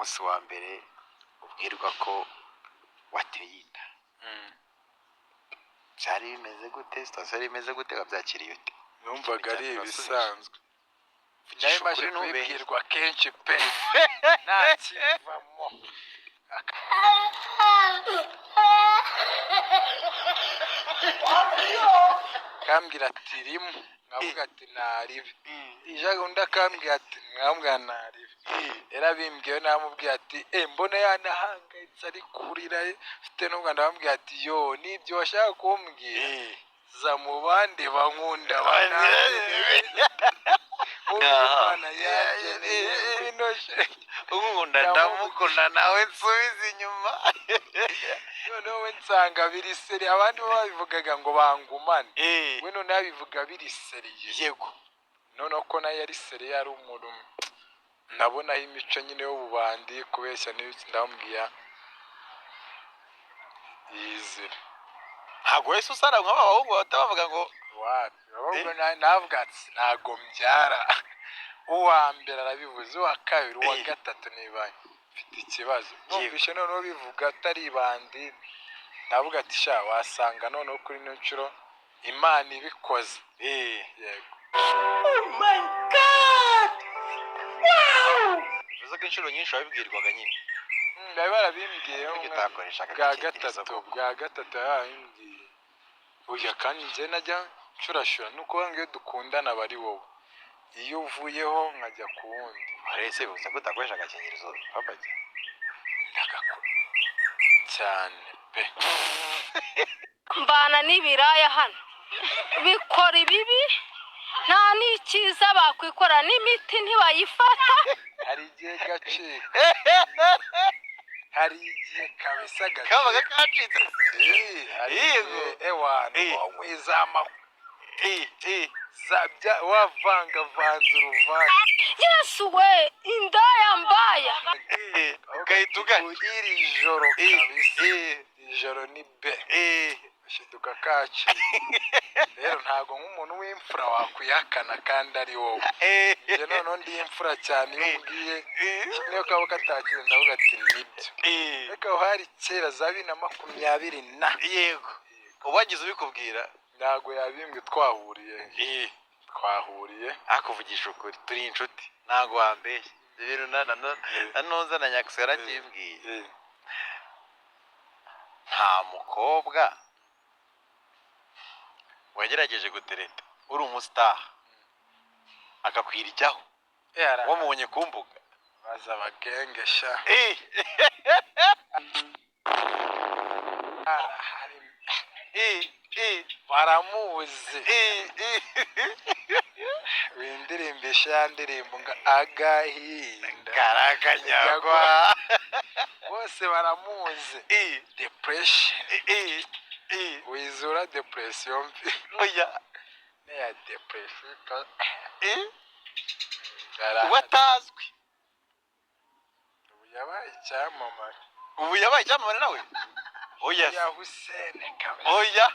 umunsi wa mbere ubwirwa ko wateye inda byari bimeze gute situation yari imeze gute wabyakiriye ute numvaga ari ibisanzwe nayo maze kubibwirwa kenshi pe nta kivamo kambwira ati rimwe nkavuga ati naribe ijaga undi akambwira ati mwambwira naribe yarabimbwiye namubwiye ati mbona yanahangayitse ari kurira mfite n'ubwo ndabambwiye ati yo nibyo washaka kumbwira za mu bandi bankunda unkunda ndamukunda nawe nsubiza inyuma noneho we nsanga biri seri abandi bo babivugaga ngo bangumane we noneho abivuga biri seriye yego noneho ko nayo yari seriye ari umuntu ndabonaho imico nyine y'ububandi kubeshya n'ibiki ndamubwira yizira ntabwo wese usara nk'abahungu batabavuga ngo navuga ati ntago mbyara uwa mbere arabivuze uwa kabiri uwa gatatu nibaye mfite ikibazo numvishe noneho bivuga atari ibandi ndavuga ati sha wasanga noneho kuri ino nshuro imana ibikoze yego oh my god wow bivuze ko inshuro nyinshi wabibwirwaga nyine bari barabimbwiye bwa gatatu yarabimbwiye oya kandi njye najya nshurashura nuko ngiyo dukundana bari wowe iyo uvuyeho nkajya ku wundi arese bivuze ko utakoresha agakingirizo papa ndagakora cyane pe mbana n'ibiraya hano bikora ibibi nta n'ikiza bakwikora n'imiti ntibayifata hari igihe gacika hari igihe kabisa gacika kabaga kacitse yego ewana wizama zabya wavangavanze uruvange yesu we indaya mbaya ugahita ugana iri joro kabisa ijoro ni be shiduka kaci rero ntago nk'umuntu w'imfura wakwihakana kandi ari wowe njye noneho ndi imfura cyane iyo ubwiye niyo kaba katakize ndavuga ati nibyo reka hari kera za 2020 yego ubagize ubikubwira ntago yabimbwe twahuriye akuvugisha ukuri turi inshuti ntago wambeshye ibintu nanoza na nyakisera kimbwiye nta mukobwa wagerageje gutereta uri umustar akakwiryaho wamubonye ku mbuga baza abagengesha baramuzi windirimbisha ya ndirimbo ngo agahinda karakanyagwa bose baramuzi depression wizura depression mbi oya neya depression watazwi ubu yabaye icyamamare nawe oya ya Hussein kabisa oya